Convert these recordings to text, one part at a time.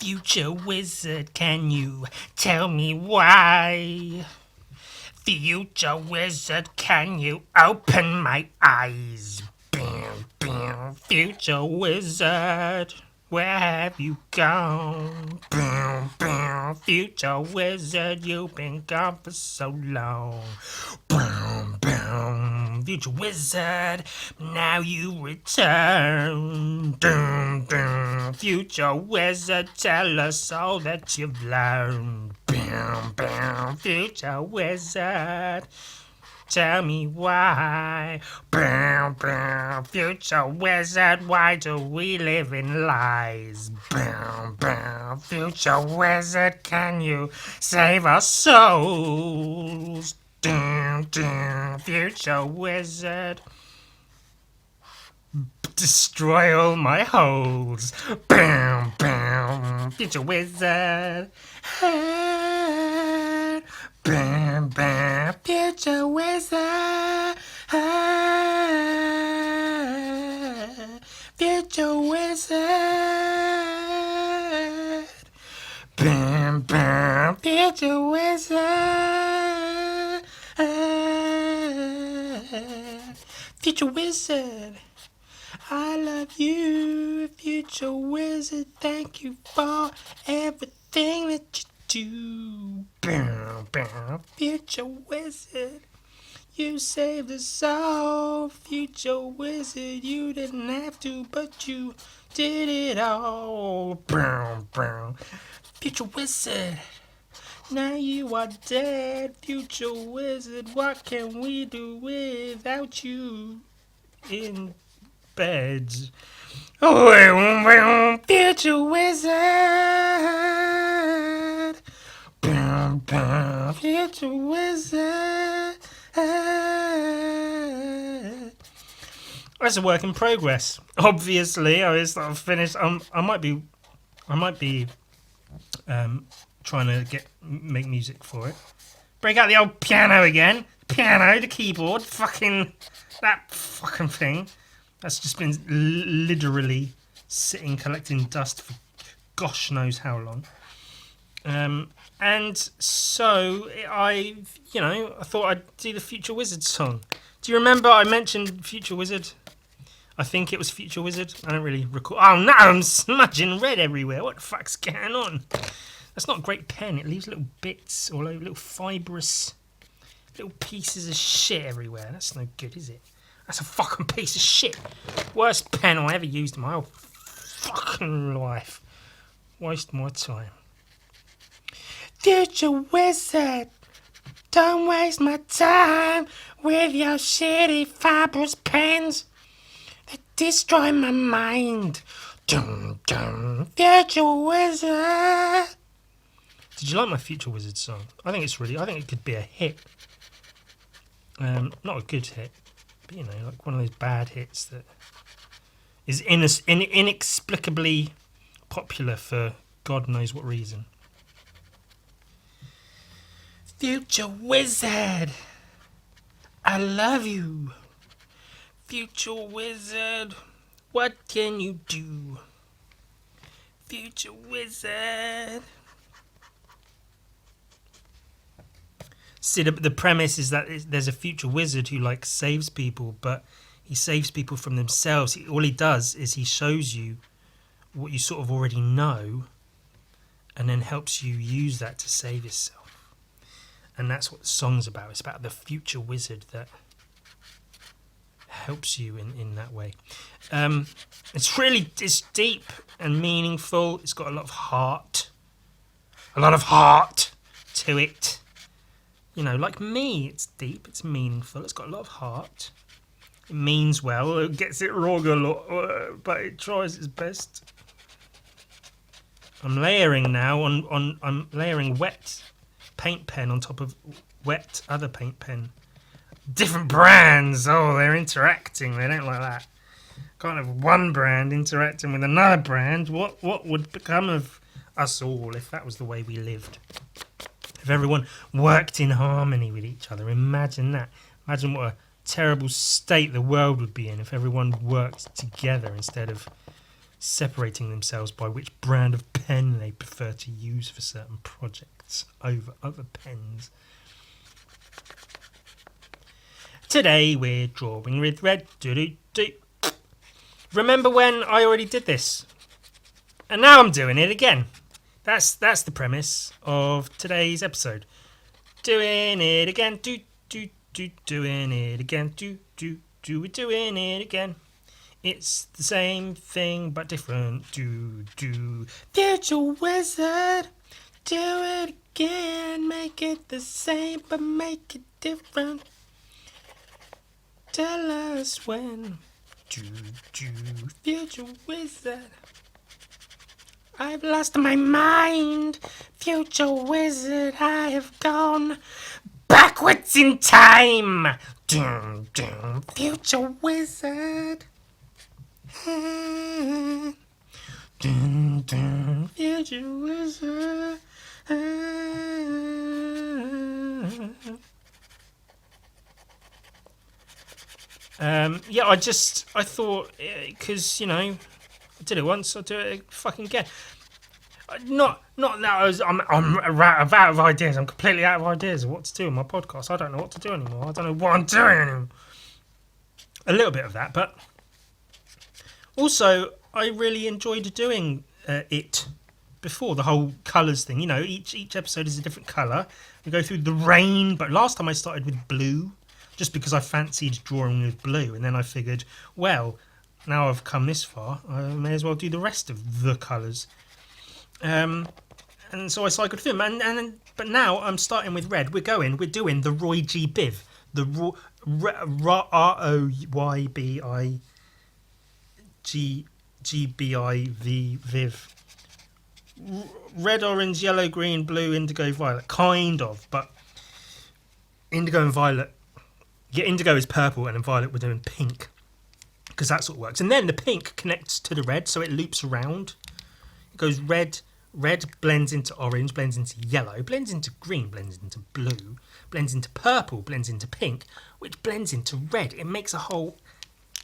Future wizard, can you tell me why? Future wizard, can you open my eyes? Bam, bam, future wizard, where have you gone? Bam, bam, future wizard, you've been gone for so long. Bam, bam, future wizard, now you return. Dum, dum, future wizard, tell us all that you've learned. Bam, bam, future wizard, tell me why. Bam, bam, future wizard, why do we live in lies? Bam, bam, future wizard, can you save our souls? Dum, dum, future wizard, destroy all my holes. Bam, bam, future wizard. Bam, bam, future wizard. Future wizard. Bam, bam, future wizard. Future wizard. I love you, future wizard. Thank you for everything that you do. Bow, bow, future wizard. You saved us all, future wizard. You didn't have to, but you did it all. Bow, bow, future wizard. Now you are dead, future wizard. What can we do without you in bed? Oh, future wizard. Future wizard. That's a work in progress. Obviously, I was sort of finished. I might be trying to make music for it. Break out the old piano again. Piano, the keyboard, that fucking thing. That's just been literally sitting collecting dust for gosh knows how long. And so I thought I'd do the Future Wizard song. Do you remember I mentioned Future Wizard? I think it was Future Wizard. I don't really recall. Oh no, I'm smudging red everywhere. What the fuck's going on? That's not a great pen. It leaves little bits all over, little fibrous, little pieces of shit everywhere. That's no good, is it? That's a fucking piece of shit. Worst pen I ever used in my whole fucking life. Waste my time. Future wizard, don't waste my time with your shitty fibrous pens that destroy my mind. Dum dum, future wizard. Did you like my Future Wizard song? I think it could be a hit. Not a good hit, but like one of those bad hits that is inexplicably popular for God knows what reason. Future Wizard, I love you. Future Wizard, what can you do? Future Wizard. See, the premise is that there's a future wizard who saves people, but he saves people from themselves. All he does is he shows you what you sort of already know, and then helps you use that to save yourself. And that's what the song's about. It's about the future wizard that helps you in that way. It's deep and meaningful. It's got a lot of heart to it. Like me, it's deep, it's meaningful, it's got a lot of heart. It means well, it gets it wrong a lot, but it tries its best. I'm layering now I'm layering wet paint pen on top of wet other paint pen. Different brands, they're interacting, they don't like that. Can't have one brand interacting with another brand. What would become of us all if that was the way we lived? If everyone worked in harmony with each other, imagine that. Imagine what a terrible state the world would be in if everyone worked together instead of separating themselves by which brand of pen they prefer to use for certain projects over other pens. Today we're drawing with red. Remember when I already did this? And now I'm doing it again. That's the premise of today's episode. Doing it again. Doing it again. We're doing it again. It's the same thing but different. Future wizard. Do it again. Make it the same but make it different. Tell us when. Future wizard. I've lost my mind. Future wizard, I have gone backwards in time. Future wizard. Future wizard. I thought, because, I did it once, I'll do it fucking again. Not that I'm out of ideas. I'm completely out of ideas of what to do in my podcast. I don't know what to do anymore. I don't know what I'm doing anymore. A little bit of that, but also I really enjoyed doing it before, the whole colours thing. Each episode is a different colour. We go through the rain, but last time I started with blue, just because I fancied drawing with blue, and then I figured, well, now I've come this far, I may as well do the rest of the colours. And so I cycled through them, but now I'm starting with red. We're doing the Roy G. Biv, the ROYBIGGBIV Viv. Red, orange, yellow, green, blue, indigo, violet, kind of, but indigo and violet. Yeah, indigo is purple, and then violet we're doing pink, because that's what works. And then the pink connects to the red, so it loops around. It goes red blends into orange, blends into yellow, blends into green, blends into blue, blends into purple, blends into pink, which blends into red. It makes a whole...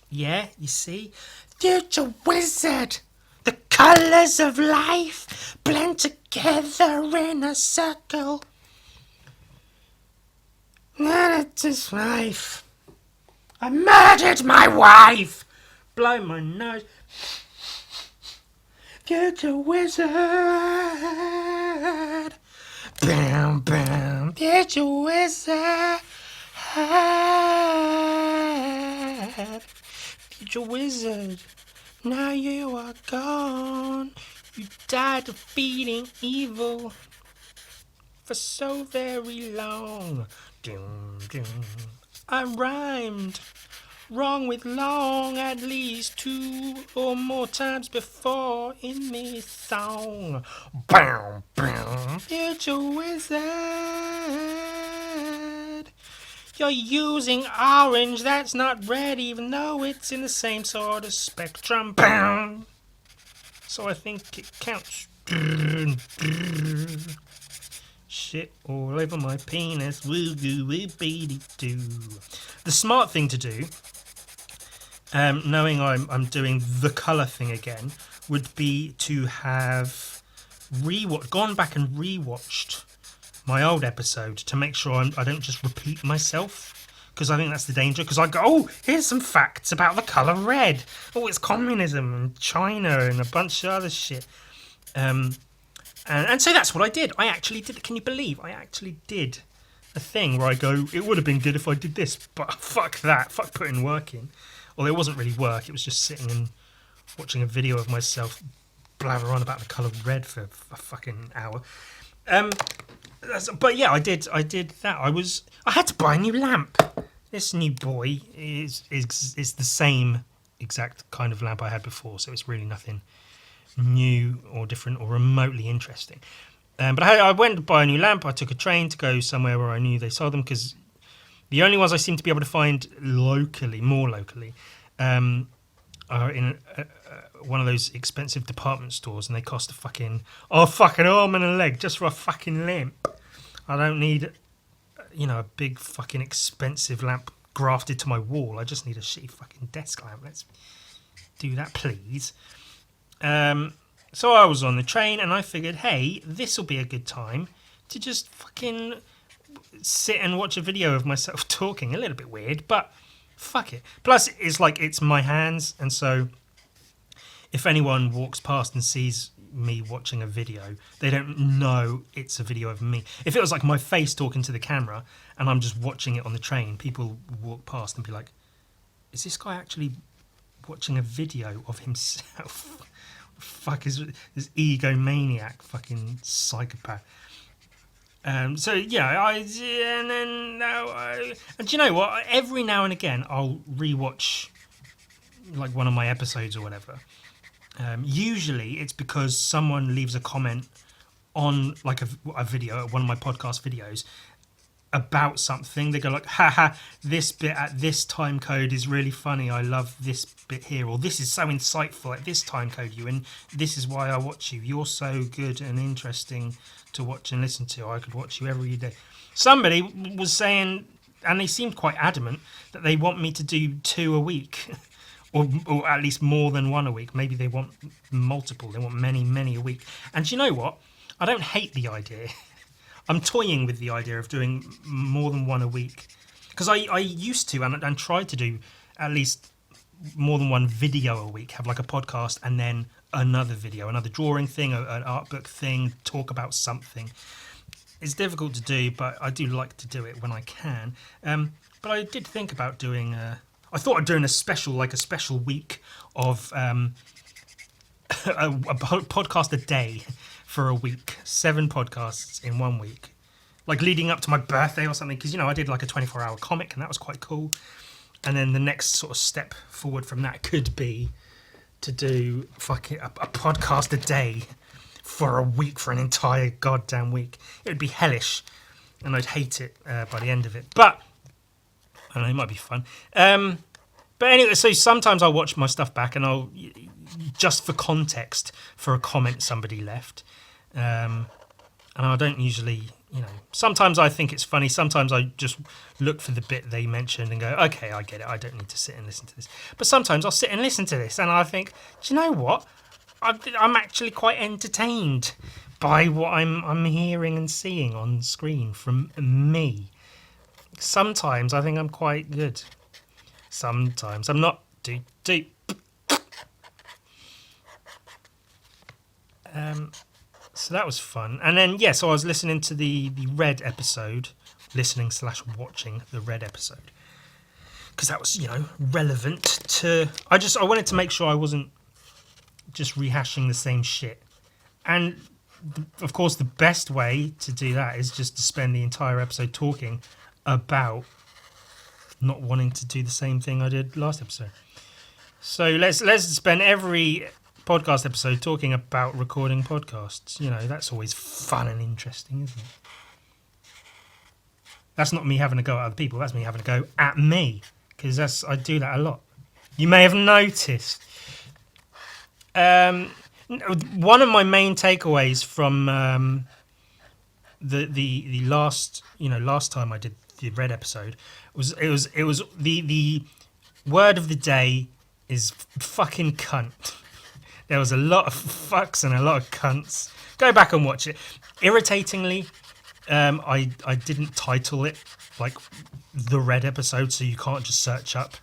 Yeah, you see? Future wizard! The colours of life blend together in a circle. That is life. I murdered my wife! Blow my nose. Future wizard. Bam, bam. Future wizard. Future wizard. Now you are gone. You died defeating evil for so very long. I rhymed wrong with long at least 2 or more times before in this song. Bam, bam. Future wizard. You're using orange, that's not red, even though it's in the same sort of spectrum. Bam. So I think it counts. Shit all over my penis. Woo doo woo beady doo. The smart thing to do, knowing I'm doing the colour thing again, would be to have gone back and rewatched my old episode to make sure I don't just repeat myself, because I think that's the danger. Because I go, oh, here's some facts about the colour red. Oh, it's communism and China and a bunch of other shit. And so that's what I did. I actually did. Can you believe I actually did a thing where I go, it would have been good if I did this, but fuck that. Fuck putting work in. Well, it wasn't really work. It was just sitting and watching a video of myself blather on about the colour red for a fucking hour. But yeah, I did that. I had to buy a new lamp. This new boy is the same exact kind of lamp I had before, so it's really nothing new or different or remotely interesting. But I went to buy a new lamp. I took a train to go somewhere where I knew they sold them, because the only ones I seem to be able to find more locally, are in one of those expensive department stores, and they cost a fucking arm and a leg just for a fucking lamp. I don't need, a big fucking expensive lamp grafted to my wall. I just need a shitty fucking desk lamp. Let's do that, please. So I was on the train and I figured, hey, this will be a good time to just fucking sit and watch a video of myself talking. A little bit weird, but fuck it. Plus, it's like it's my hands, and so if anyone walks past and sees me watching a video, they don't know it's a video of me. If it was like my face talking to the camera and I'm just watching it on the train, people walk past and be like, is this guy actually watching a video of himself? Fuck is this egomaniac fucking psychopath? So yeah, and then and do you know what? Every now and again, I'll rewatch like one of my episodes or whatever. Usually, it's because someone leaves a comment on like a video, one of my podcast videos, about something. They go like, haha, this bit at this time code is really funny, I love this bit here, or this is so insightful at this time code, you, and this is why I watch you, you're so good and interesting to watch and listen to, I could watch you every day. Somebody was saying, and they seemed quite adamant, that they want me to do 2 a week. Or at least more than 1 a week. Maybe they want multiple, they want many a week. And do you know what, I don't hate the idea. I'm toying with the idea of doing more than 1 a week, because I used to and tried to do at least more than 1 video a week, have like a podcast and then another video, another drawing thing, an art book thing, talk about something. It's difficult to do, but I do like to do it when I can. But I did think about doing I thought of doing a special week of a podcast a day for a week, 7 podcasts in 1 week, like leading up to my birthday or something. Because I did like a 24-hour comic, and that was quite cool. And then the next sort of step forward from that could be to do fucking a podcast a day for a week, for an entire goddamn week. It would be hellish, and I'd hate it by the end of it. But I don't know, it might be fun. But anyway, so sometimes I'll watch my stuff back and I'll, just for context, for a comment somebody left. And I don't usually, sometimes I think it's funny. Sometimes I just look for the bit they mentioned and go, okay, I get it. I don't need to sit and listen to this. But sometimes I'll sit and listen to this and I think, do you know what? I'm actually quite entertained by what I'm hearing and seeing on screen from me. Sometimes I think I'm quite good. Sometimes I'm not. Deep. So that was fun. And then, so I was listening to the Red episode, listening/watching the Red episode, because that was, relevant to. I wanted to make sure I wasn't just rehashing the same shit. And of course, the best way to do that is just to spend the entire episode talking about not wanting to do the same thing I did last episode. So let's spend every podcast episode talking about recording podcasts. That's always fun and interesting, isn't it? That's not me having a go at other people. That's me having a go at me, because I do that a lot. You may have noticed. One of my main takeaways from the last time I did the Red episode was the word of the day is fucking cunt. There was a lot of fucks and a lot of cunts. Go back and watch it. Irritatingly, I didn't title it like the Red episode, so you can't just search up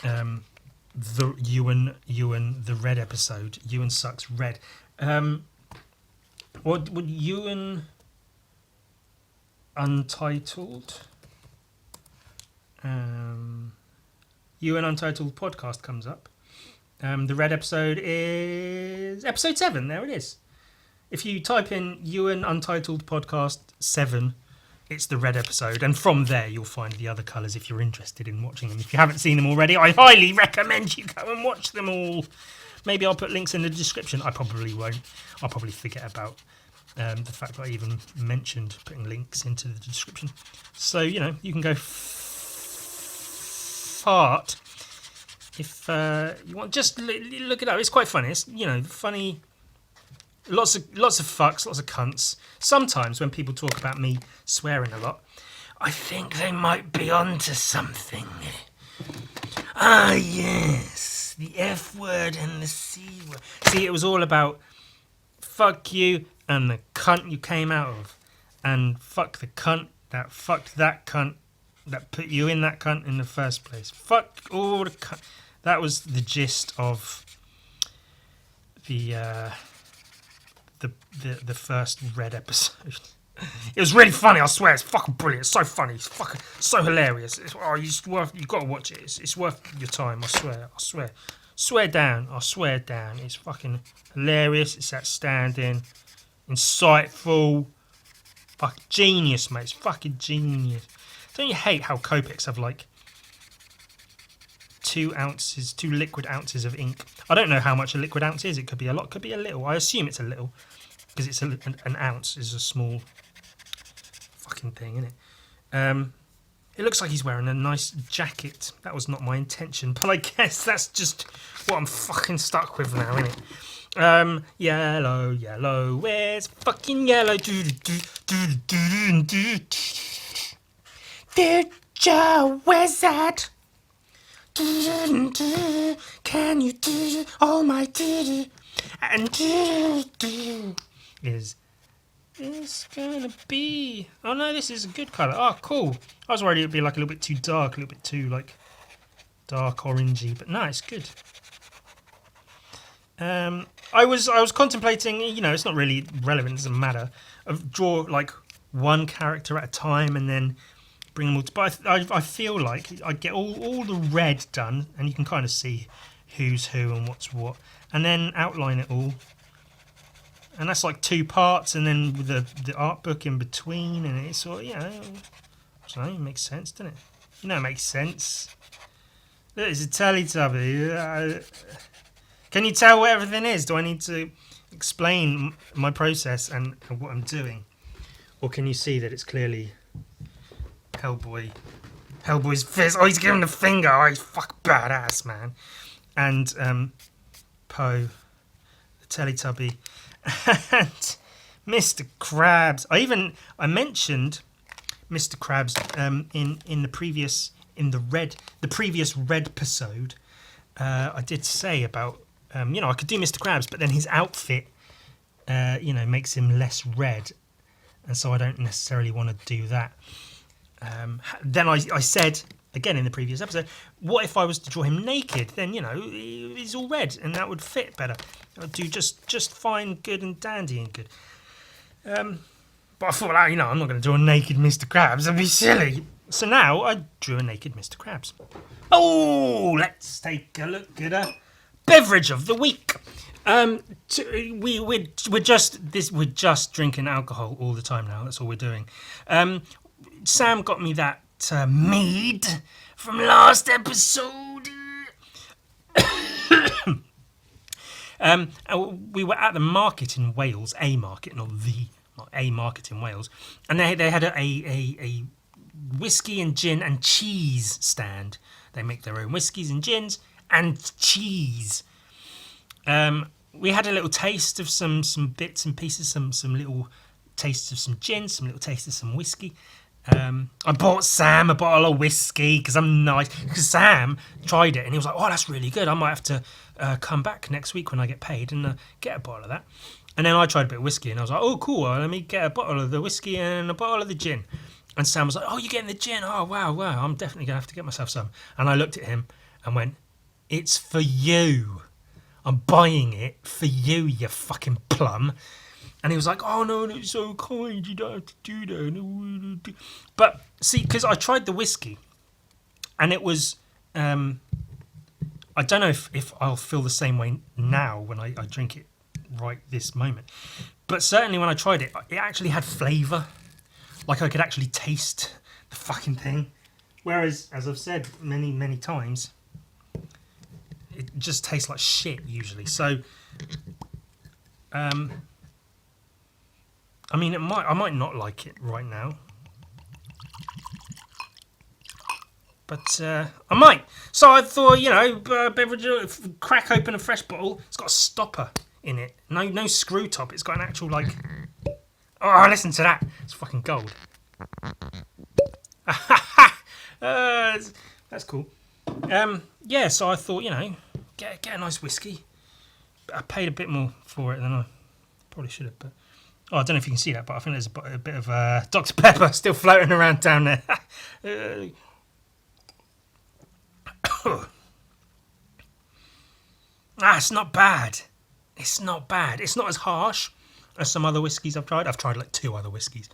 the Ewan the Red episode. Ewan sucks red. What would Ewan Untitled? Ewan Untitled podcast comes up. The Red episode is episode 7. There it is. If you type in Ewan Untitled podcast 7, it's the Red episode, and from there you'll find the other colours if you're interested in watching them. If you haven't seen them already, I highly recommend you go and watch them all. Maybe I'll put links in the description. I probably won't. I'll probably forget about the fact that I even mentioned putting links into the description. So, you can go fart if you want. Just look it up. It's quite funny. It's, funny. Lots of fucks, lots of cunts. Sometimes when people talk about me swearing a lot, I think they might be onto something. Ah, yes. the F word and the C word. See, it was all about fuck you and the cunt you came out of. And fuck the cunt that fucked that cunt that put you in that cunt in the first place. Fuck all the cunt. That was the gist of the first Red episode. It was really funny, I swear. It's fucking brilliant. It's so funny. It's fucking so hilarious. You've got to watch it. It's worth your time. I swear. Swear down. I swear down. It's fucking hilarious. It's outstanding, insightful, fucking genius, mate. It's fucking genius. Don't you hate how Copics have like 2 liquid ounces of ink? I don't know how much a liquid ounce is. It could be a lot, could be a little. I assume it's a little because it's an ounce is a small fucking thing, isn't it? It looks like he's wearing a nice jacket. That was not my intention, but I guess that's just what I'm fucking stuck with now, isn't it? Yellow, where's fucking yellow? Future wizard, can you do all my and is this gonna be? Oh no, this is a good colour. Oh, cool. I was worried it would be like a little bit too dark, a little bit too like dark orangey, but no, it's good. I was contemplating, you know, it's not really relevant, it doesn't matter, of draw like one character at a time and then bring them all. But I feel like I get all the red done, and you can kind of see who's who and what's what, and then outline it all. And that's like 2 parts, and then with the art book in between, and it's all, you know, I don't know, it makes sense, doesn't it? You know, it makes sense. Look, it's a Teletubby. Can you tell what everything is? Do I need to explain my process and what I'm doing? Or can you see that it's clearly Hellboy's fist? Oh, he's giving the finger. Oh, he's fucking badass, man. And Poe, the Teletubby, and Mr. Krabs. I mentioned Mr. Krabs in the previous Red episode. I did say about I could do Mr. Krabs, but then his outfit makes him less red, and so I don't necessarily want to do that. Then I said again in the previous episode, what if I was to draw him naked? Then he's all red, and that would fit better. I'd do just fine, good and dandy and good. But I thought, I'm not going to draw a naked Mr. Krabs. That'd be silly. So now I drew a naked Mr. Krabs. Oh, let's take a look at a beverage of the week. We're just drinking alcohol all the time now. That's all we're doing. Sam got me that mead from last episode. We were at the market in Wales, a market, not a market in Wales, and they had a whiskey and gin and cheese stand. They make their own whiskies and gins and cheese. We had a little taste of some bits and pieces, some little tastes of some gin, some little tastes of some whiskey. I bought Sam a bottle of whiskey because I'm nice. Because Sam tried it and he was like, "Oh, that's really good. I might have to come back next week when I get paid and get a bottle of that." And then I tried a bit of whiskey and I was like, "Oh, cool. Let me get a bottle of the whiskey and a bottle of the gin." And Sam was like, "Oh, you're getting the gin? Oh, wow. I'm definitely gonna have to get myself some." And I looked at him and went, "It's for you. I'm buying it for you, you fucking plum." And he was like, "Oh, no, it's so kind. You don't have to do that." But see, because I tried the whiskey and it was, I don't know if I'll feel the same way now when I drink it right this moment. But certainly when I tried it, it actually had flavour. Like I could actually taste the fucking thing. Whereas, as I've said many, many times, it just tastes like shit usually. So, I mean, I might not like it right now, but I might. So I thought, beverage, crack open a fresh bottle. It's got a stopper in it. No screw top. It's got an actual like. Oh, listen to that. It's fucking gold. That's cool. So I thought, get a nice whiskey. I paid a bit more for it than I probably should have, but I don't know if you can see that, but I think there's a bit of Dr. Pepper still floating around down there. It's not bad. It's not bad. It's not as harsh as some other whiskies I've tried. I've tried like 2 other whiskies.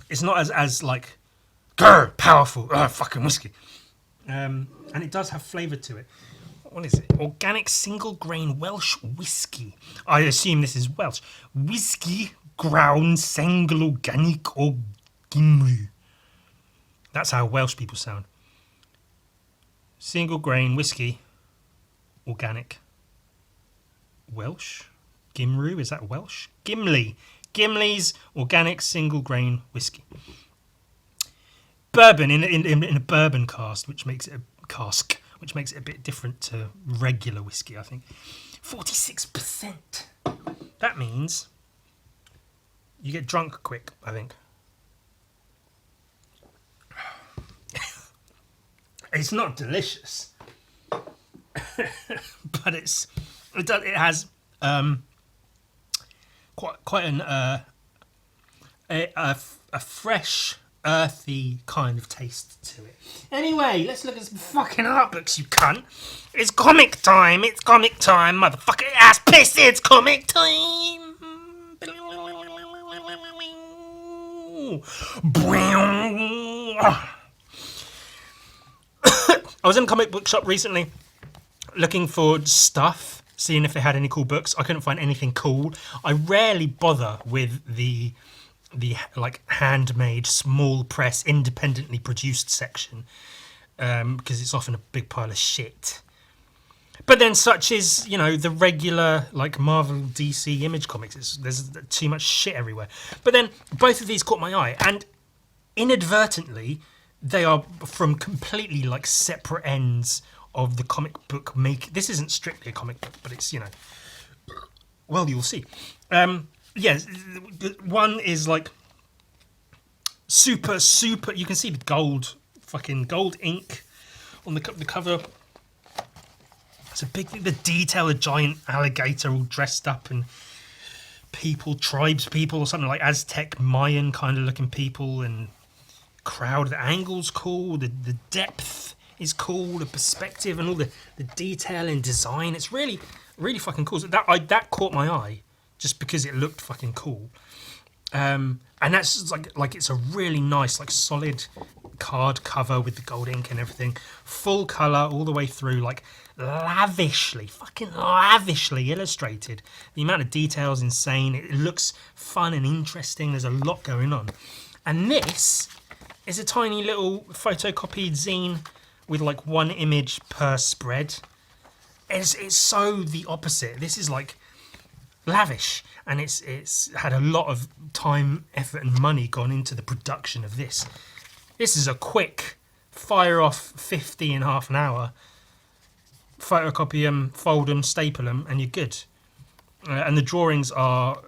It's not as like, grr, powerful, fucking whiskey. And it does have flavour to it. What is it? Organic single grain Welsh whiskey. I assume this is Welsh. Whiskey ground single organic or Gymru. That's how Welsh people sound. Single grain whiskey, organic. Welsh? Gymru, is that Welsh? Gimli. Gimli's organic single grain whiskey. Bourbon in a bourbon cask, which makes it a bit different to regular whiskey, I think. 46%. That means you get drunk quick, I think. It's not delicious, but it has quite a fresh, earthy kind of taste to it. Anyway, let's look at some fucking art books, you cunt. It's comic time, motherfucker ass piss, it's comic time. I was in a comic book shop recently looking for stuff, seeing if they had any cool books. I couldn't find anything cool. I rarely bother with the like handmade, small press, independently produced section because it's often a big pile of shit. But then such is, the regular like Marvel, DC Image comics. There's too much shit everywhere. But then both of these caught my eye, and inadvertently they are from completely like separate ends of the comic book This isn't strictly a comic book, but it's, well, you'll see. Yes, one is like super, you can see the fucking gold ink on the cover. It's a big thing, the detail, a giant alligator all dressed up and tribes people or something like Aztec, Mayan kind of looking people, and crowd. The angle's cool, the depth is cool, the perspective and all the detail and design. It's really, really fucking cool. So that caught my eye just because it looked fucking cool. And that's just like it's a really nice, like solid card cover with the gold ink and everything. Full colour all the way through, like fucking lavishly illustrated. The amount of detail is insane. It looks fun and interesting. There's a lot going on. And this is a tiny little photocopied zine with like 1 image per spread. It's so the opposite. This is like lavish, and it's had a lot of time, effort and money gone into the production of this. This is a quick fire off 50 in half an hour. Photocopy them, fold them, staple them, and you're good. And the drawings are...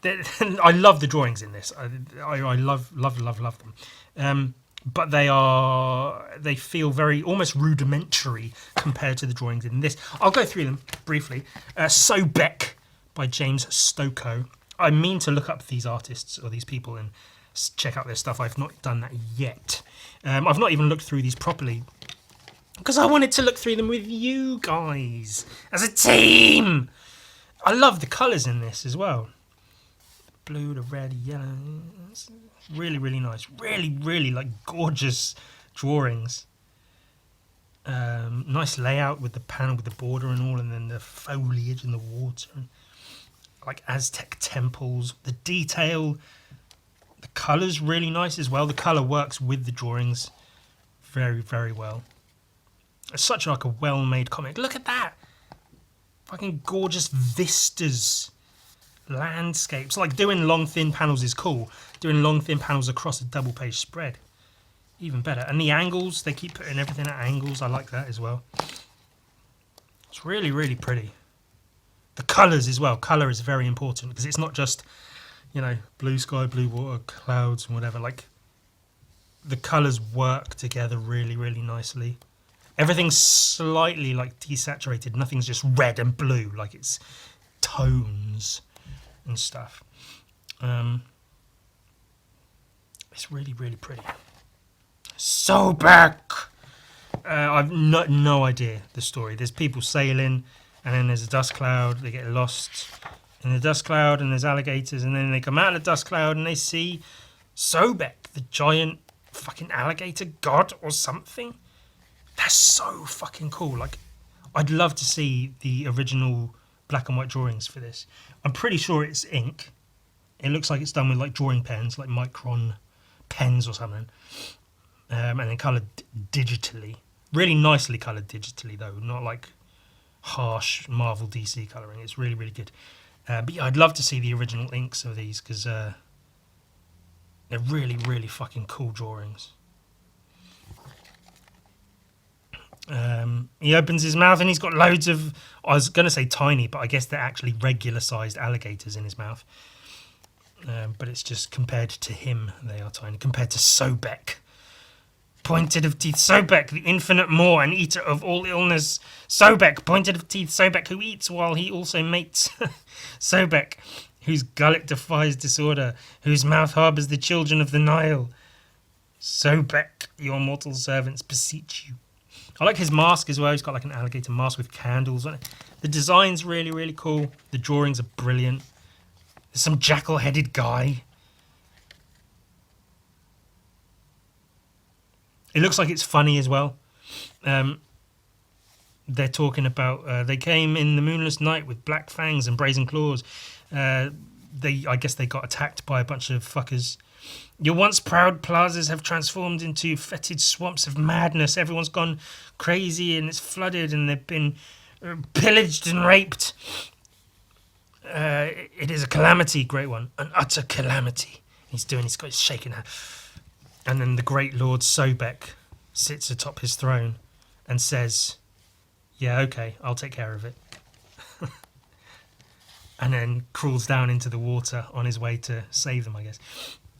I love the drawings in this. I love them. But they feel very almost rudimentary compared to the drawings in this. I'll go through them briefly. So Beck by James Stokoe. I mean to look up these artists or these people and check out their stuff. I've not done that yet. I've not even looked through these properly because I wanted to look through them with you guys as a team. I love the colours in this as well. Blue, the red, yellow. It's really, really nice. Really, really like gorgeous drawings. Nice layout with the panel with the border and all, and then the foliage and the water, and like Aztec temples. The detail, the colour's really nice as well. The colour works with the drawings very, very well. It's such like a well-made comic. Look at that! Fucking gorgeous vistas. Landscapes. Like doing long thin panels is cool. Doing long thin panels across a double page spread, even better. And the angles, they keep putting everything at angles. I like that as well. It's really, really pretty. The colours as well. Colour is very important because it's not just, blue sky, blue water, clouds and whatever. Like the colours work together really, really nicely. Everything's slightly like desaturated. Nothing's just red and blue, like it's tones and stuff. It's really, really pretty. Sobek! I've no idea the story. There's people sailing, and then there's a dust cloud. They get lost in the dust cloud, and there's alligators, and then they come out of the dust cloud, and they see Sobek, the giant fucking alligator god or something. That's so fucking cool. Like, I'd love to see the original black and white drawings for this. I'm pretty sure it's ink. It looks like it's done with like drawing pens, like Micron pens or something, and then coloured digitally. Really nicely coloured digitally though, not like harsh Marvel DC colouring. It's really, really good. But yeah, I'd love to see the original inks of these because they're really, really fucking cool drawings. He opens his mouth and he's got loads of, I was going to say tiny, but I guess they're actually regular sized alligators in his mouth. But it's just compared to him, they are tiny. Compared to Sobek. Pointed of teeth Sobek, the infinite maw and eater of all illness. Sobek, pointed of teeth Sobek, who eats while he also mates. Sobek, whose gullet defies disorder, whose mouth harbours the children of the Nile. Sobek, your mortal servants beseech you. I like his mask as well. He's got like an alligator mask with candles on it. The design's really, really cool. The drawings are brilliant. There's some jackal-headed guy. It looks like it's funny as well. They're talking about they came in the moonless night with black fangs and brazen claws. I guess they got attacked by a bunch of fuckers. Your once proud plazas have transformed into fetid swamps of madness. Everyone's gone crazy and it's flooded and they've been pillaged and raped. It is a calamity, great one, an utter calamity. He's shaking her. And then the great Lord Sobek sits atop his throne and says, yeah, okay, I'll take care of it. And then crawls down into the water on his way to save them, I guess.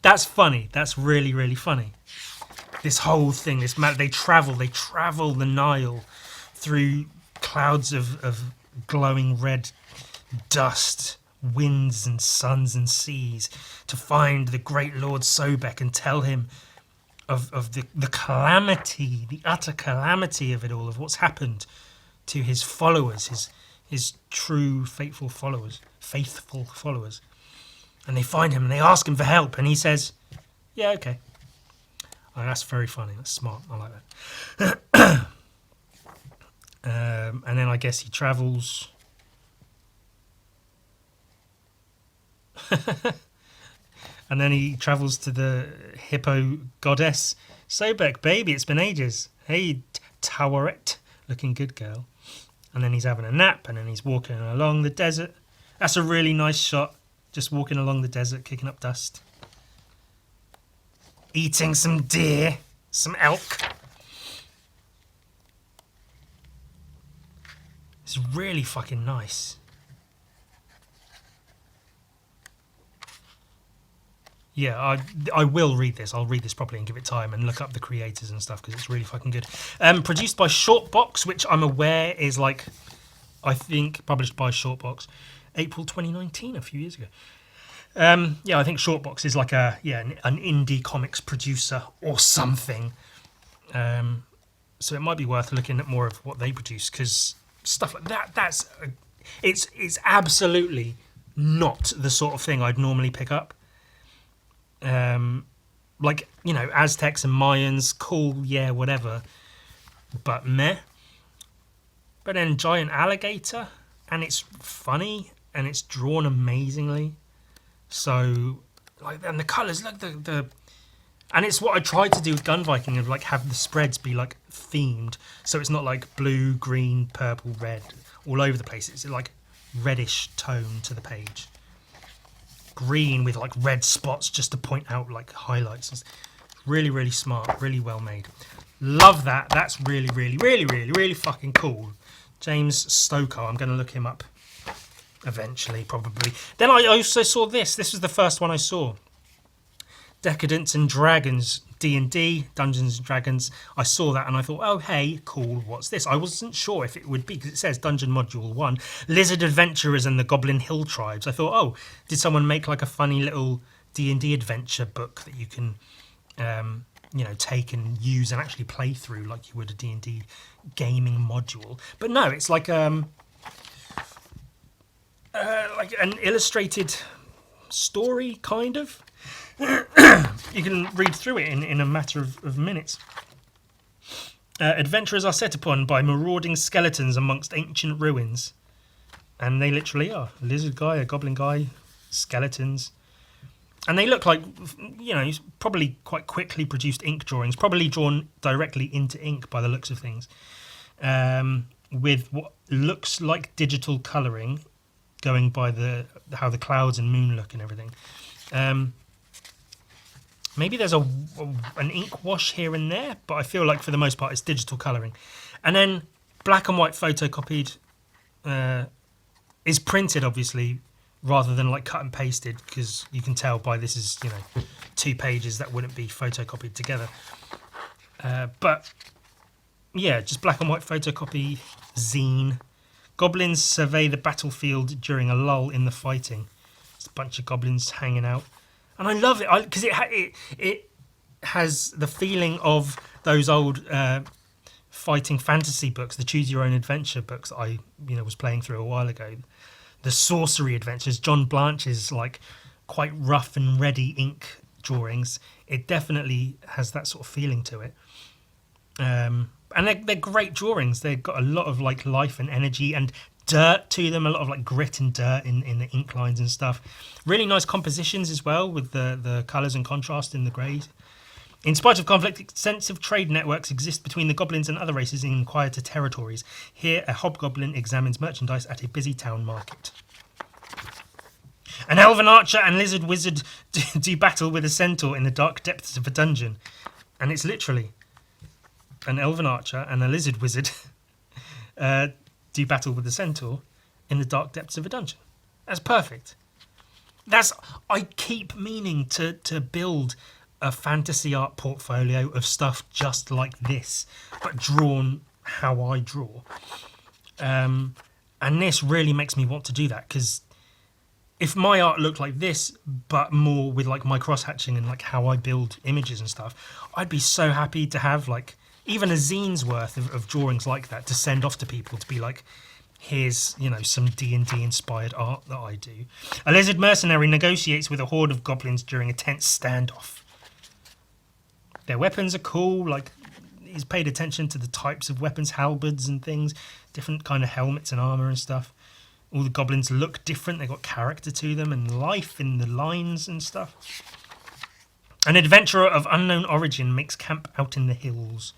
That's funny. That's really, really funny. This whole thing, they travel the Nile through clouds of glowing red dust, winds and suns and seas to find the great Lord Sobek and tell him of the calamity, the utter calamity of it all, of what's happened to his followers, his true faithful followers. And they find him and they ask him for help and he says, yeah, okay. Oh, that's very funny. That's smart. I like that. And then I guess he travels. And then he travels to the hippo goddess. Sobek, baby, it's been ages. Hey, Tawaret, looking good girl. And then he's having a nap and then he's walking along the desert. That's a really nice shot. Just walking along the desert, kicking up dust. Eating some deer, some elk. It's really fucking nice. Yeah, I will read this. I'll read this properly and give it time and look up the creators and stuff because it's really fucking good. Produced by Shortbox, which I'm aware is like, I think, published by Shortbox. April 2019, a few years ago. Yeah, I think Shortbox is like an indie comics producer or something. So it might be worth looking at more of what they produce because stuff like that, it's absolutely not the sort of thing I'd normally pick up. Like, you know, Aztecs and Mayans, cool, yeah, whatever, but meh. But then giant alligator, and it's funny, and it's drawn amazingly. So, like, and the colours, like the and it's what I tried to do with Gun Viking, of like have the spreads be like themed, so it's not like blue, green, purple, red, all over the place. It's like reddish tone to the page. Green with like red spots just to point out like highlights. It's really, really smart, really well made. Love that. That's really, really, really, really, really fucking cool. James Stokoe. I'm going to look him up eventually, probably. Then I also saw this. This was the first one I saw. Decadence and Dragons, D&D, Dungeons and Dragons. I saw that and I thought, oh, hey, cool, what's this? I wasn't sure if it would be, because it says Dungeon Module 1, Lizard Adventurers and the Goblin Hill Tribes. I thought, oh, did someone make like a funny little D&D adventure book that you can, take and use and actually play through like you would a D&D gaming module? But no, it's like an illustrated story, kind of. You can read through it in a matter of minutes. Adventurers are set upon by marauding skeletons amongst ancient ruins. And they literally are. A lizard guy, a goblin guy, skeletons. And they look like, probably quite quickly produced ink drawings, probably drawn directly into ink by the looks of things, with what looks like digital colouring, going by how the clouds and moon look and everything. Maybe there's an ink wash here and there, but I feel like for the most part it's digital colouring. And then black and white photocopied is printed, obviously, rather than like cut and pasted, because you can tell by this is 2 pages that wouldn't be photocopied together. But yeah, just black and white photocopy zine. Goblins survey the battlefield during a lull in the fighting. It's a bunch of goblins hanging out. And I love it because it has the feeling of those old fighting fantasy books, the choose your own adventure books that I was playing through a while ago. The sorcery adventures, John Blanche's like quite rough and ready ink drawings. It definitely has that sort of feeling to it. And they're great drawings. They've got a lot of like life and energy and dirt to them, a lot of like grit and dirt in the ink lines and stuff. Really nice compositions as well, with the colours and contrast in the greys. In spite of conflict, extensive trade networks exist between the goblins and other races in quieter territories. Here, a hobgoblin examines merchandise at a busy town market. An elven archer and lizard wizard do battle with a centaur in the dark depths of a dungeon. And it's literally an elven archer and a lizard wizard do battle with a centaur in the dark depths of a dungeon. That's perfect. I keep meaning to build a fantasy art portfolio of stuff just like this, but drawn how I draw. And this really makes me want to do that, because if my art looked like this, but more with like my cross-hatching and like how I build images and stuff, I'd be so happy to have like even a zine's worth of drawings like that to send off to people to be like, here's, some D&D inspired art that I do. A lizard mercenary negotiates with a horde of goblins during a tense standoff. Their weapons are cool, like he's paid attention to the types of weapons, halberds and things, different kind of helmets and armour and stuff. All the goblins look different, they've got character to them and life in the lines and stuff. An adventurer of unknown origin makes camp out in the hills.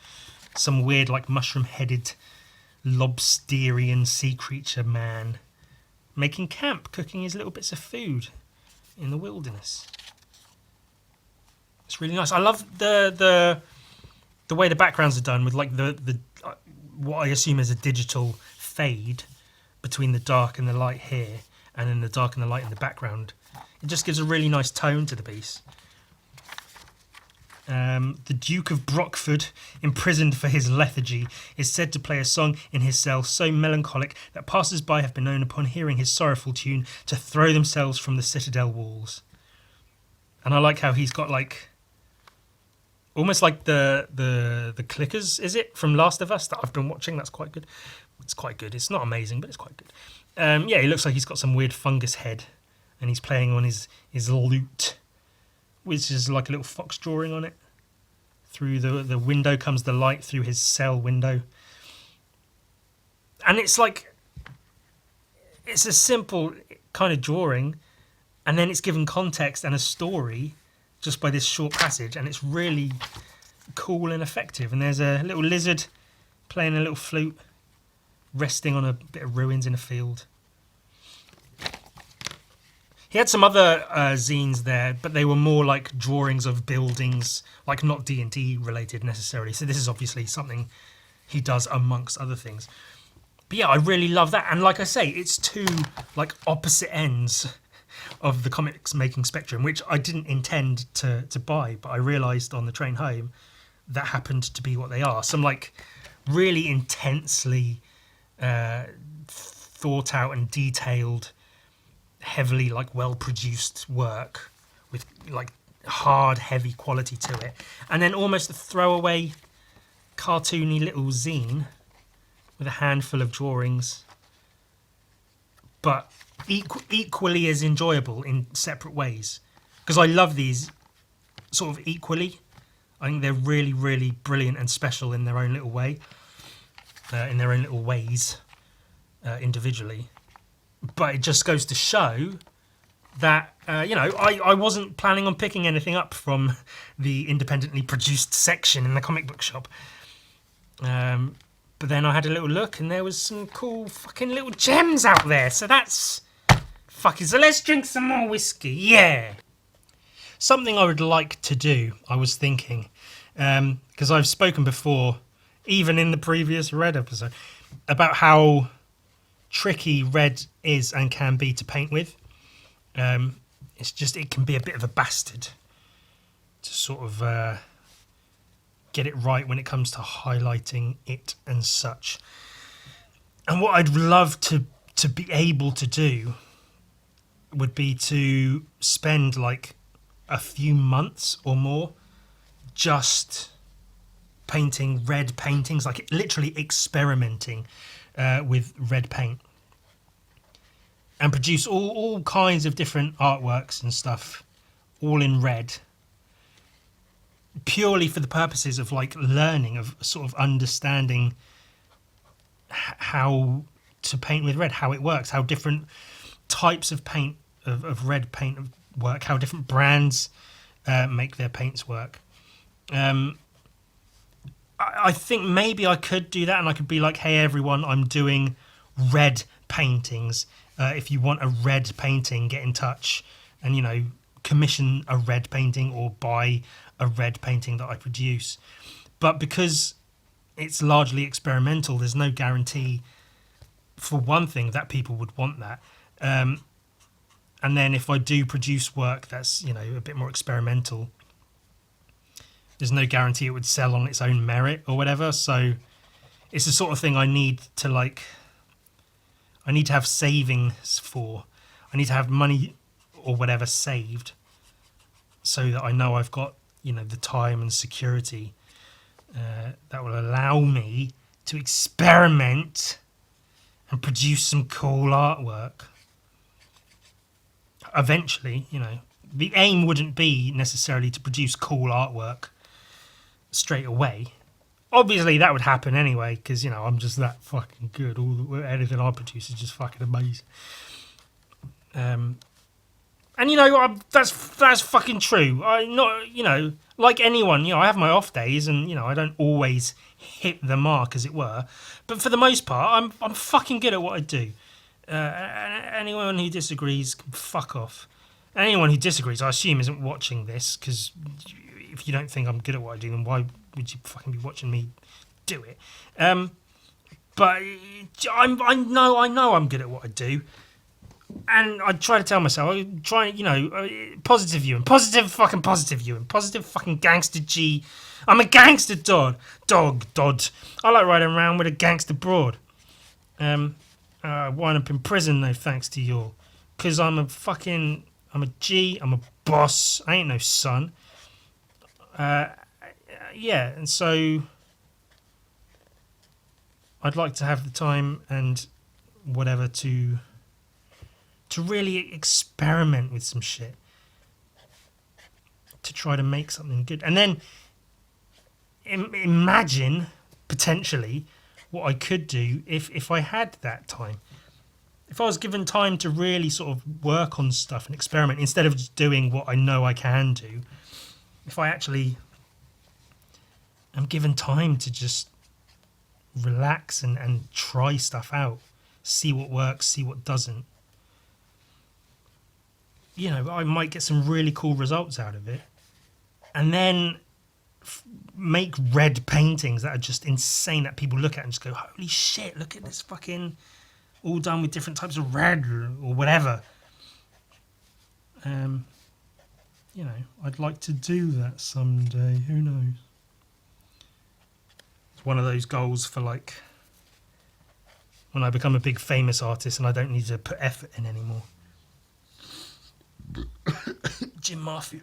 Some weird, like, mushroom-headed, lobsterian sea creature man making camp, cooking his little bits of food in the wilderness. It's really nice. I love the way the backgrounds are done with, like, the what I assume is a digital fade between the dark and the light here, and then the dark and the light in the background. It just gives a really nice tone to the piece. The Duke of Brockford, imprisoned for his lethargy, is said to play a song in his cell so melancholic that passers-by have been known, upon hearing his sorrowful tune, to throw themselves from the citadel walls. And I like how he's got like almost like the clickers, is it, from Last of Us that I've been watching. That's quite good. It's quite good. It's not amazing, but it's quite good. Yeah, he looks like he's got some weird fungus head, and he's playing on his lute, which is like a little fox drawing on it. Through the window comes the light through his cell window. And it's like, it's a simple kind of drawing, and then it's given context and a story just by this short passage, and it's really cool and effective. And there's a little lizard playing a little flute, resting on a bit of ruins in a field. He had some other zines there, but they were more like drawings of buildings, like not D&D related necessarily. So this is obviously something he does amongst other things. But yeah, I really love that. And like I say, it's two like opposite ends of the comics making spectrum, which I didn't intend to buy, but I realised on the train home that happened to be what they are. Some like really intensely thought out and detailed, heavily like well produced work with like hard, heavy quality to it, and then almost a throwaway, cartoony little zine with a handful of drawings, but equally as enjoyable in separate ways. Because I love these sort of equally. I think they're really, really brilliant and special in their own little way, in their own little ways, individually. But it just goes to show that, I wasn't planning on picking anything up from the independently produced section in the comic book shop. But then I had a little look and there was some cool fucking little gems out there. So that's fucking... So let's drink some more whiskey. Yeah. Something I would like to do, I was thinking, because I've spoken before, even in the previous Red episode, about how tricky red is and can be to paint with. It's just, it can be a bit of a bastard to sort of get it right when it comes to highlighting it and such. And what I'd love to be able to do would be to spend like a few months or more just painting red paintings, like literally experimenting with red paint, and produce all kinds of different artworks and stuff, all in red, purely for the purposes of like learning, of sort of understanding how to paint with red, how it works, how different types of paint, of red paint work, how different brands make their paints work. I think maybe I could do that, and I could be like, hey everyone, I'm doing red paintings. If you want a red painting, get in touch and, commission a red painting or buy a red painting that I produce. But because it's largely experimental, there's no guarantee, for one thing, that people would want that. And then if I do produce work that's, a bit more experimental, there's no guarantee it would sell on its own merit or whatever. So it's the sort of thing I need to have savings for. I need to have money or whatever saved so that I know I've got, the time and security that will allow me to experiment and produce some cool artwork. Eventually, the aim wouldn't be necessarily to produce cool artwork straight away. Obviously, that would happen anyway, because, I'm just that fucking good. Anything I produce is just fucking amazing. And, that's fucking true. Like anyone, I have my off days and, I don't always hit the mark, as it were. But for the most part, I'm fucking good at what I do. Anyone who disagrees can fuck off. Anyone who disagrees, I assume, isn't watching this, because if you don't think I'm good at what I do, then why would you fucking be watching me do it? But I know I'm good at what I do, and I try to tell myself, I try, positive viewing, positive fucking gangster G. I'm a gangster dod. I like riding around with a gangster broad. I wind up in prison, no thanks to you, because I'm a G, I'm a boss, I ain't no son. And so I'd like to have the time and whatever to really experiment with some shit, to try to make something good, and then imagine potentially what I could do if I had that time. If I was given time to really sort of work on stuff and experiment, instead of just doing what I know I can do, if I actually am given time to just relax and try stuff out, see what works, see what doesn't, I might get some really cool results out of it. And then make red paintings that are just insane, that people look at and just go, holy shit, look at this fucking, all done with different types of red or whatever. You know, I'd like to do that someday. Who knows? It's one of those goals for like when I become a big famous artist and I don't need to put effort in anymore. Jim Murphy.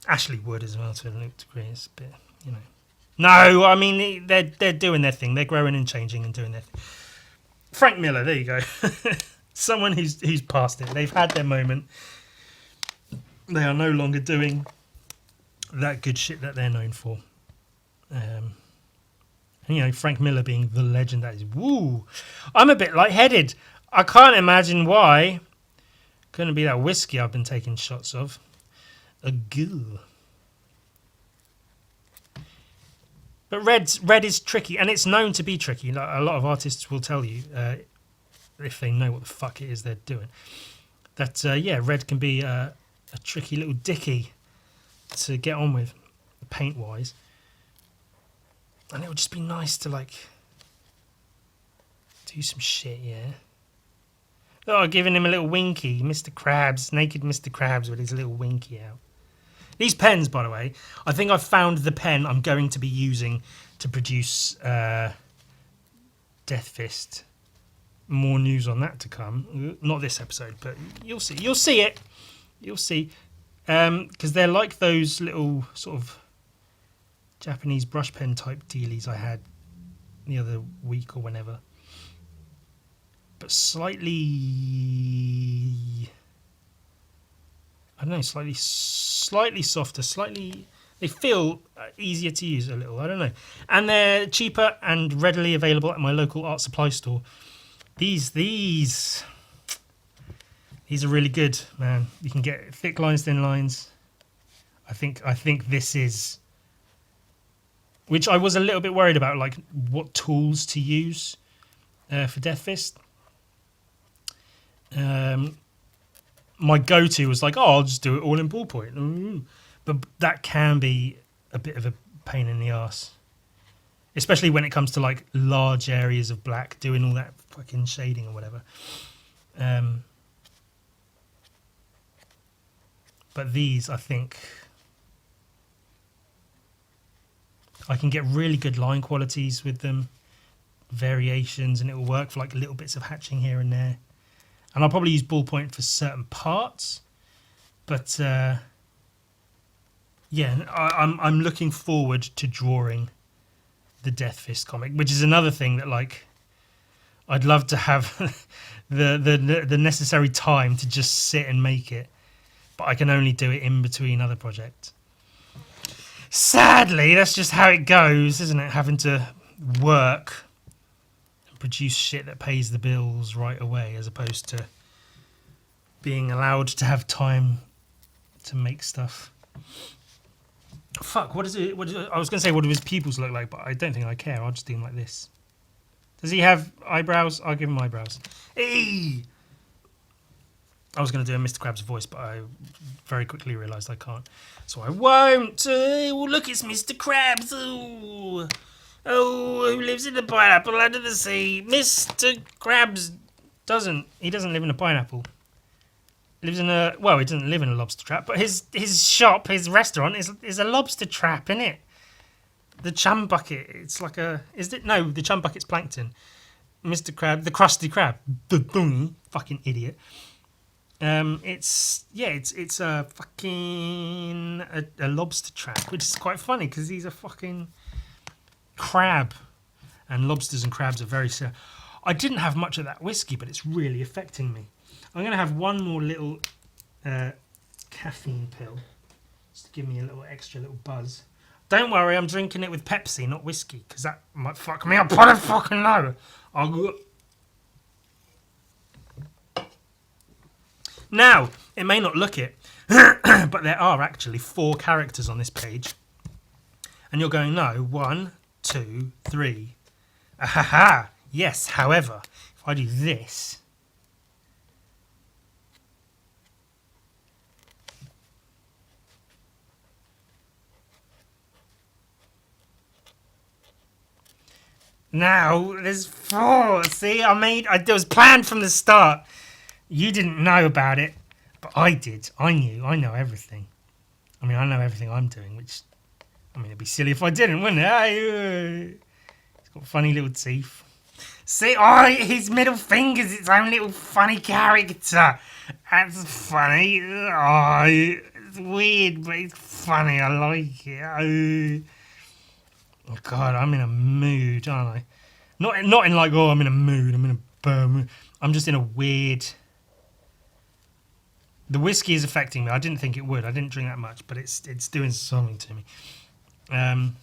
Ashley Wood as well to a degree. It's a bit, you know. No, I mean they're doing their thing. They're growing and changing and doing their thing. Frank Miller, there you go. Someone who's past it. They've had their moment. They are no longer doing that good shit that they're known for. And, you know, Frank Miller being the legend that is. Woo! I'm a bit lightheaded. I can't imagine why. Couldn't be that whiskey I've been taking shots of. A goo. But red is tricky, and it's known to be tricky. Like, a lot of artists will tell you, if they know what the fuck it is they're doing, that red can be a tricky little dicky to get on with, paint wise. And it would just be nice to like do some shit, yeah. Oh, giving him a little winky, Mr. Krabs, naked Mr. Krabs with his little winky out. These pens, by the way, I think I've found the pen I'm going to be using to produce Death Fist. More news on that to come. Not this episode, but you'll see. You'll see it. You'll see. Because they're like those little sort of Japanese brush pen type dealies I had the other week or whenever. But slightly... I don't know, slightly softer, slightly... They feel easier to use a little, I don't know. And they're cheaper and readily available at my local art supply store. These are really good, man. You can get thick lines, thin lines. I think this is... Which I was a little bit worried about, like, what tools to use for Death Fist. My go-to was like, I'll just do it all in ballpoint. But that can be a bit of a pain in the arse. Especially when it comes to like large areas of black, doing all that fucking shading or whatever. But these, I think, I can get really good line qualities with them, variations, and it will work for like little bits of hatching here and there. And I'll probably use ballpoint for certain parts, but I'm looking forward to drawing the Death Fist comic, which is another thing that like I'd love to have the necessary time to just sit and make it, but I can only do it in between other projects. Sadly, that's just how it goes, isn't it? Having to work and produce shit that pays the bills right away, as opposed to being allowed to have time to make stuff. Fuck, what is it? I was going to say, what do his pupils look like, but I don't think I care. I'll just do him like this. Does he have eyebrows? I'll give him eyebrows. Hey! I was going to do a Mr. Krabs voice, but I very quickly realised I can't. So I won't. Oh, look, it's Mr. Krabs. Oh, who lives in a pineapple under the sea? Mr. Krabs doesn't. He doesn't live in a pineapple. He lives in a... Well, he doesn't live in a lobster trap, but his shop, his restaurant is a lobster trap, isn't it? The chum bucket, it's like a... Is it? No, the chum bucket's plankton. Mr. Krab, the Krusty Krab. Fucking idiot. It's a fucking a lobster trap, which is quite funny because he's a fucking crab, and lobsters and crabs are very similar. I didn't have much of that whiskey, but it's really affecting me. I'm gonna have one more little caffeine pill just to give me a little extra little buzz. Don't worry, I'm drinking it with Pepsi, not whiskey, because that might fuck me up. I don't fucking know. Now, it may not look it, but there are actually 4 characters on this page. And you're going, no, 1, 2, 3. Ahaha! Yes, however, if I do this... Now, there's 4. See, it was planned from the start. You didn't know about it, but I did. I knew. I know everything. I mean, I know everything I'm doing, which, I mean, it'd be silly if I didn't, wouldn't it? He's got funny little teeth. See, his middle finger's its own little funny character. That's funny. Oh, it's weird, but it's funny. I like it. Oh, God, I'm in a mood, aren't I? Not in like, I'm in a mood. I'm in a bad mood. I'm just in a weird... The whiskey is affecting me. I didn't think it would. I didn't drink that much, but it's doing something to me. And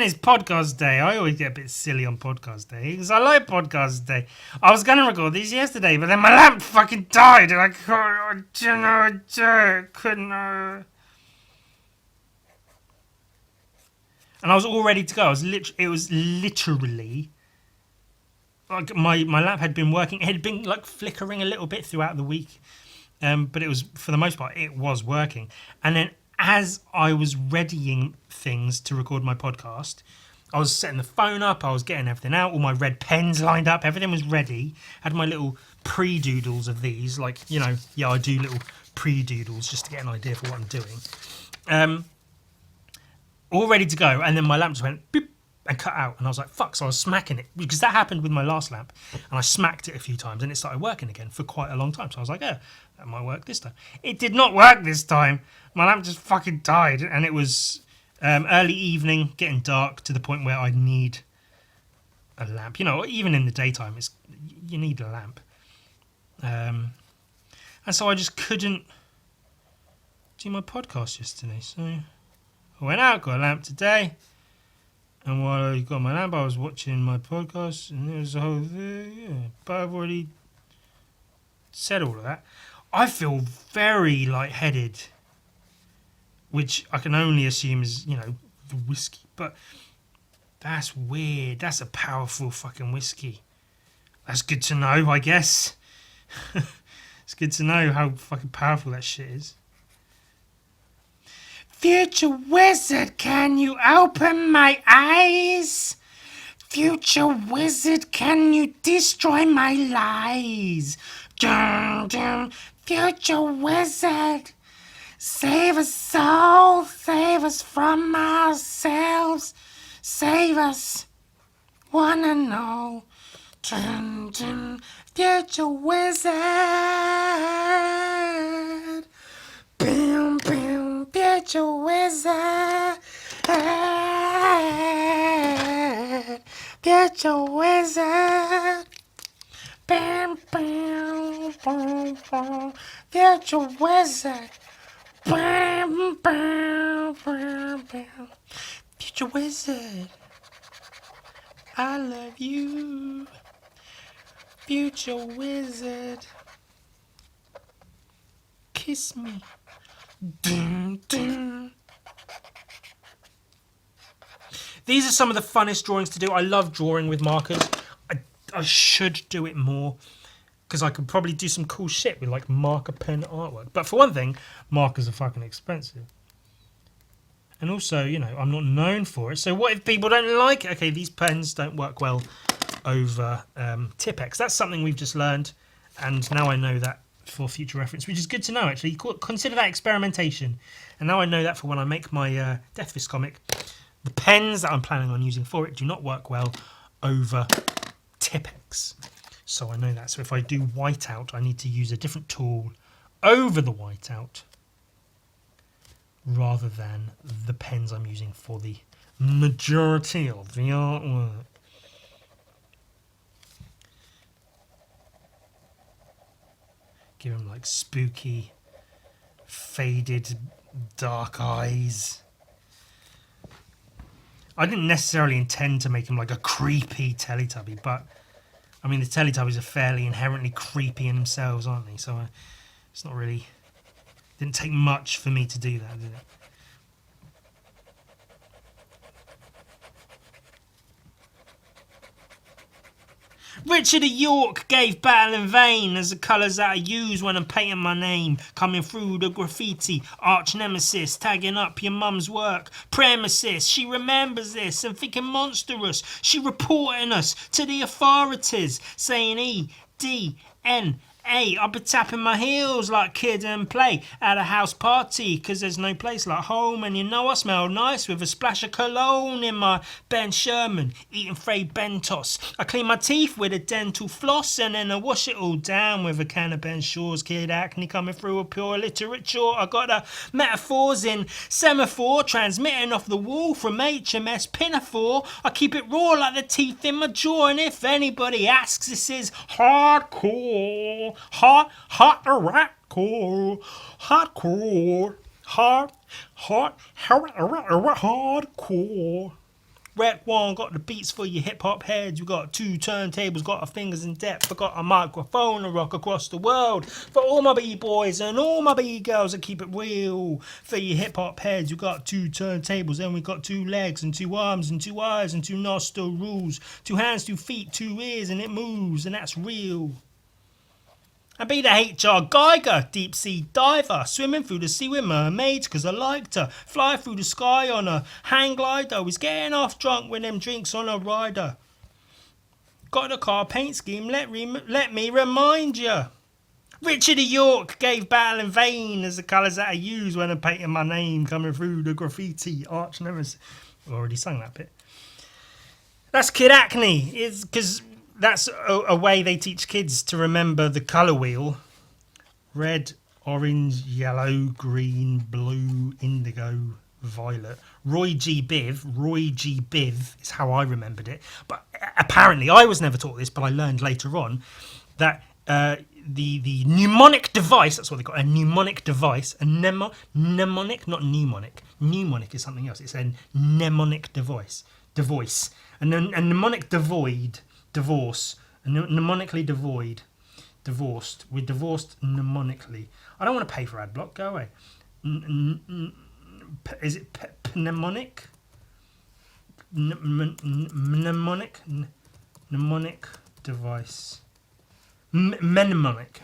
it's podcast day. I always get a bit silly on podcast day because I like podcast day. I was going to record these yesterday, but then my lamp fucking died and I couldn't. And I was all ready to go. It was literally like my lamp had been working. It had been like flickering a little bit throughout the week, but it was, for the most part, it was working. And then as I was readying things to record my podcast, I was setting the phone up, I was getting everything out, all my red pens lined up, everything was ready. I had my little pre-doodles of these, like, I do little pre-doodles just to get an idea for what I'm doing. All ready to go, and then my lamp just went boop and cut out, and I was like, fuck. So I was smacking it, because that happened with my last lamp, and I smacked it a few times and it started working again for quite a long time. So I was like, that might work this time. It did not work this time. My lamp just fucking died, and it was early evening, getting dark, to the point where I need a lamp. Even in the daytime, you need a lamp. And so I just couldn't do my podcast yesterday. So I went out, got a lamp today. And while I got my lamp, I was watching my podcast, and it was a whole thing. Yeah. But I've already said all of that. I feel very lightheaded, which I can only assume is, the whiskey. But that's weird. That's a powerful fucking whiskey. That's good to know, I guess. It's good to know how fucking powerful that shit is. Future wizard, can you open my eyes? Future wizard, can you destroy my lies? Dun, dun. Future wizard, save us all, save us from ourselves, save us, one and all. Dun, dun. Future wizard, boom, boom. Future wizard, future wizard, bam, bam, bam, bam. Future wizard, bam, bam, bam, bam. Future wizard, I love you. Future wizard, kiss me. Dun, dun. These are some of the funnest drawings to do. I love drawing with markers. I should do it more, because I could probably do some cool shit with like marker pen artwork. But for one thing, markers are fucking expensive. And also, I'm not known for it. So what if people don't like it? Okay, these pens don't work well over Tipp-Ex. That's something we've just learned, and now I know that for future reference, which is good to know, actually. Consider that experimentation. And now I know that for when I make my Death Fist comic, the pens that I'm planning on using for it do not work well over Tipp-Ex. So I know that. So if I do whiteout, I need to use a different tool over the whiteout rather than the pens I'm using for the majority of the artwork. Give him like spooky, faded, dark eyes. I didn't necessarily intend to make him like a creepy Teletubby, but I mean the Teletubbies are fairly inherently creepy in themselves, aren't they? So it's not really, didn't take much for me to do that, did it? Richard of York gave battle in vain as the colours that I use when I'm painting my name. Coming through the graffiti, arch nemesis, tagging up your mum's work. Premises, she remembers this and thinking monstrous. She reporting us to the authorities, saying EDNA. I'll be tapping my heels like kid and play at a house party, 'cause there's no place like home. And you know I smell nice with a splash of cologne in my Ben Sherman, eating frayed Bentos. I clean my teeth with a dental floss and then I wash it all down with a can of Ben Shaw's. Kid acne coming through a pure literature. I got the metaphors in semaphore, transmitting off the wall from HMS Pinafore. I keep it raw like the teeth in my jaw, and if anybody asks, this is hardcore. Hardcore. Rec one got the beats for your hip hop heads. We got 2 turntables, got our fingers in depth. I got a microphone to rock across the world for all my b-boys and all my b-girls that keep it real. For your hip hop heads, we got 2 turntables, and we got 2 legs and 2 arms and 2 eyes and 2 nostrils, 2 hands, 2 feet, 2 ears, and it moves, and that's real. I be the HR Geiger, deep sea diver, swimming through the sea with mermaids 'cause I like to fly through the sky on a hang glider. Was getting off drunk with them drinks on a rider. Got a car paint scheme, let me remind you. Richard of York gave battle in vain as the colours that I use when I'm painting my name. Coming through the graffiti, arch nemesis. I've already sung that bit. That's Kid Acne. It's because that's a way they teach kids to remember the colour wheel. Red, orange, yellow, green, blue, indigo, violet. Roy G. Biv is how I remembered it. But apparently, I was never taught this, but I learned later on that the mnemonic device, that's what they got, a mnemonic device, a mnemonic, not mnemonic. Mnemonic is something else. It's a mnemonic device. And then a mnemonic devoid. Divorce, mnemonically devoid, divorced. We're divorced mnemonically. I don't want to pay for AdBlock. Go away. Is it mnemonic? Mnemonic device. Mnemonic.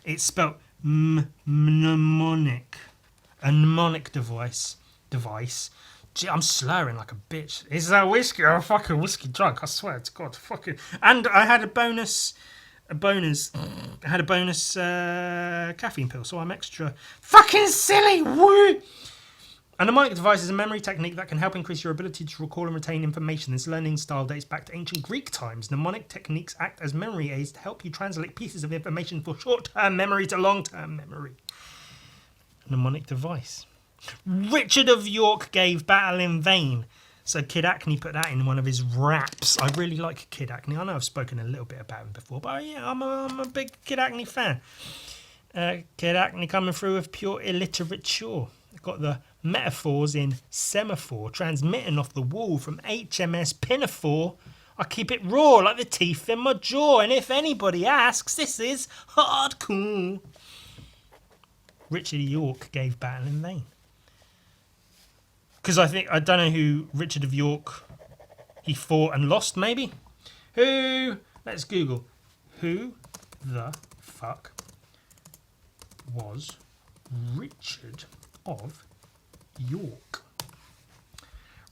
It's spelled mnemonic. A mnemonic device. Gee, I'm slurring like a bitch. Is that whiskey? I'm fucking whiskey drunk. I swear to God. Fucking. And I had a bonus caffeine pill, so I'm extra fucking silly. Woo! A mnemonic device is a memory technique that can help increase your ability to recall and retain information. This learning style dates back to ancient Greek times. Mnemonic techniques act as memory aids to help you translate pieces of information from short-term memory to long-term memory. Mnemonic device. Richard of York gave battle in vain. So Kid Acne put that in one of his raps. I really like Kid Acne. I know I've spoken a little bit about him before, but yeah, I'm a big Kid Acne fan. Kid Acne coming through with pure illiterature. Got the metaphors in semaphore, transmitting off the wall from HMS Pinafore. I keep it raw like the teeth in my jaw, and if anybody asks, this is hardcore. Richard of York gave battle in vain. Because I don't know who Richard of York, he fought and lost, maybe? Let's Google. Who the fuck was Richard of York?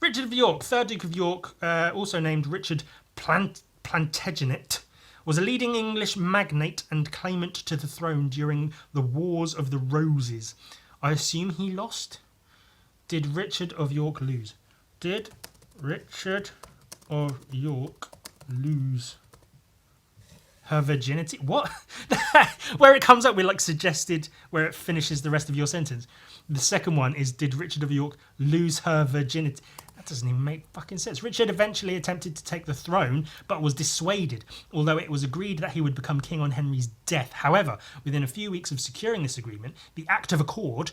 Richard of York, 3rd Duke of York, also named Richard Plantagenet, was a leading English magnate and claimant to the throne during the Wars of the Roses. I assume he lost? Did Richard of York lose? Did Richard of York lose her virginity? What? Where it comes up with like suggested, where it finishes the rest of your sentence. The second one is, did Richard of York lose her virginity? That doesn't even make fucking sense. Richard eventually attempted to take the throne, but was dissuaded, although it was agreed that he would become king on Henry's death. However, within a few weeks of securing this agreement, the Act of Accord,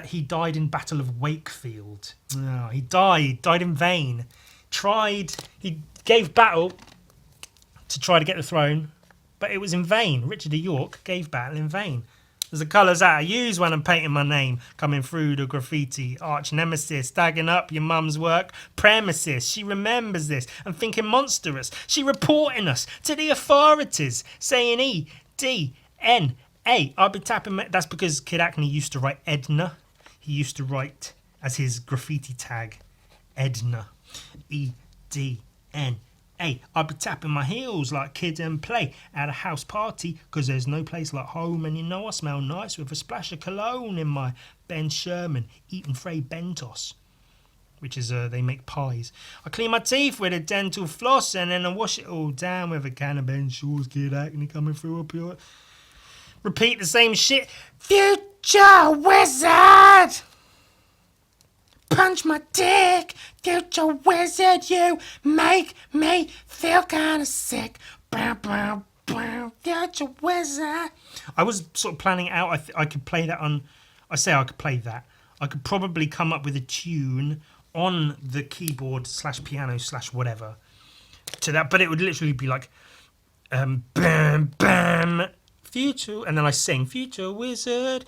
he died in Battle of Wakefield. Oh, he died in vain. He gave battle to try to get the throne, but it was in vain. Richard of York gave battle in vain. There's the colours that I use when I'm painting my name, coming through the graffiti. Arch nemesis, dagging up your mum's work premises. She remembers this and thinking monstrous. She reporting us to the authorities, saying EDNA. I'll be tapping that's because Kid Acne used to write Edna. He used to write as his graffiti tag, Edna. EDNA. I'll be tapping my heels like kid and play at a house party, 'cause there's no place like home, and you know I smell nice with a splash of cologne in my Ben Sherman eating Frey Bentos, which is they make pies. I clean my teeth with a dental floss, and then I wash it all down with a can of Ben Shaw's Kid Acne coming through up here. Repeat the same shit. Future wizard! Punch my dick, future wizard, you make me feel kinda sick. Future wizard. I was sort of planning out, I could play that on, I could play that. I could probably come up with a tune on the keyboard / piano / whatever to that, but it would literally be like, bam, bam, future, and then I sing, future wizard,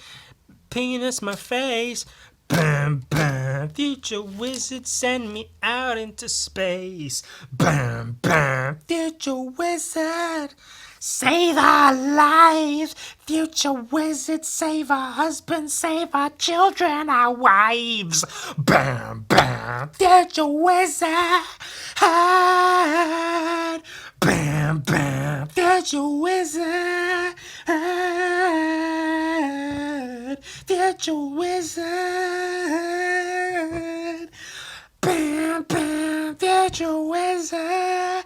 penis my face. Bam, bam, future wizard, send me out into space. Bam, bam, future wizard, save our lives. Future wizard, save our husbands, save our children, our wives. Bam, bam, future wizard. Bam, bam, future wizard. Future wizard. Bam, bam, future wizard.